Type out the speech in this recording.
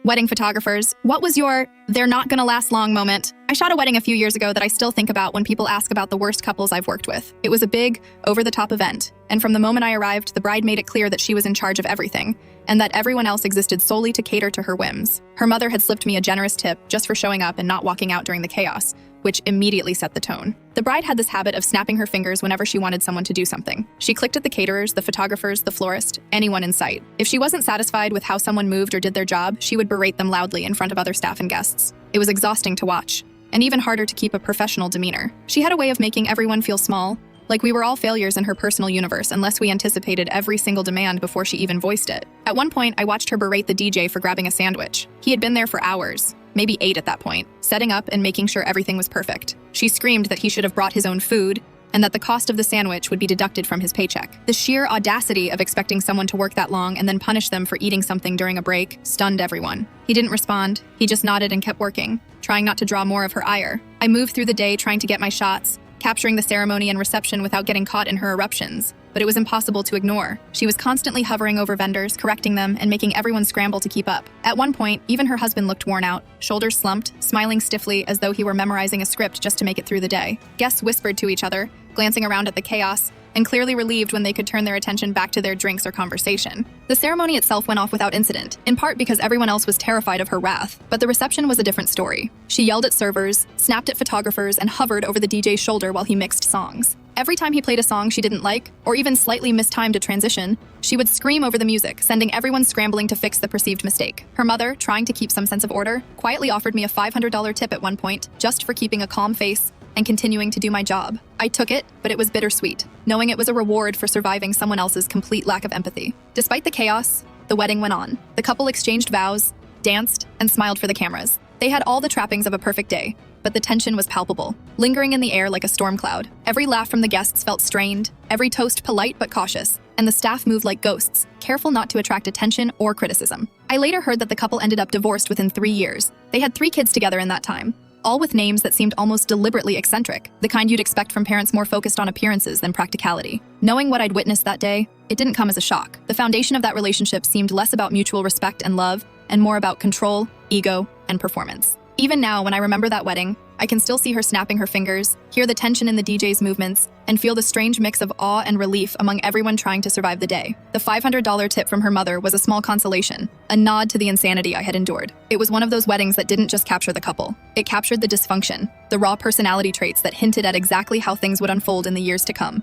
Wedding photographers, what was your "they're not gonna last long" moment? I shot a wedding a few years ago that I still think about when people ask about the worst couples I've worked with. It was a big, over-the-top event, and from the moment I arrived, the bride made it clear that she was in charge of everything, and that everyone else existed solely to cater to her whims. Her mother had slipped me a generous tip just for showing up and not walking out during the chaos, which immediately set the tone. The bride had this habit of snapping her fingers whenever she wanted someone to do something. She clicked at the caterers, the photographers, the florist, anyone in sight. If she wasn't satisfied with how someone moved or did their job, she would berate them loudly in front of other staff and guests. It was exhausting to watch, and even harder to keep a professional demeanor. She had a way of making everyone feel small, like we were all failures in her personal universe unless we anticipated every single demand before she even voiced it. At one point, I watched her berate the DJ for grabbing a sandwich. He had been there for hours, maybe 8 at that point, setting up and making sure everything was perfect. She screamed that he should have brought his own food and that the cost of the sandwich would be deducted from his paycheck. The sheer audacity of expecting someone to work that long and then punish them for eating something during a break stunned everyone. He didn't respond. He just nodded and kept working, trying not to draw more of her ire. I moved through the day trying to get my shots, capturing the ceremony and reception without getting caught in her eruptions, but it was impossible to ignore. She was constantly hovering over vendors, correcting them, and making everyone scramble to keep up. At one point, even her husband looked worn out, shoulders slumped, smiling stiffly as though he were memorizing a script just to make it through the day. Guests whispered to each other, glancing around at the chaos, and clearly relieved when they could turn their attention back to their drinks or conversation. The ceremony itself went off without incident, in part because everyone else was terrified of her wrath, but the reception was a different story. She yelled at servers, snapped at photographers, and hovered over the DJ's shoulder while he mixed songs. Every time he played a song she didn't like, or even slightly mistimed a transition, she would scream over the music, sending everyone scrambling to fix the perceived mistake. Her mother, trying to keep some sense of order, quietly offered me a $500 tip at one point, just for keeping a calm face and continuing to do my job. I took it, but it was bittersweet, knowing it was a reward for surviving someone else's complete lack of empathy. Despite the chaos, the wedding went on. The couple exchanged vows, danced, and smiled for the cameras. They had all the trappings of a perfect day, but the tension was palpable, lingering in the air like a storm cloud. Every laugh from the guests felt strained, every toast polite but cautious, and the staff moved like ghosts, careful not to attract attention or criticism. I later heard that the couple ended up divorced within 3 years. They had 3 kids together in that time, all with names that seemed almost deliberately eccentric, the kind you'd expect from parents more focused on appearances than practicality. Knowing what I'd witnessed that day, it didn't come as a shock. The foundation of that relationship seemed less about mutual respect and love, and more about control, ego, and performance. Even now, when I remember that wedding, I can still see her snapping her fingers, hear the tension in the DJ's movements, and feel the strange mix of awe and relief among everyone trying to survive the day. The $500 tip from her mother was a small consolation, a nod to the insanity I had endured. It was one of those weddings that didn't just capture the couple. It captured the dysfunction, the raw personality traits that hinted at exactly how things would unfold in the years to come.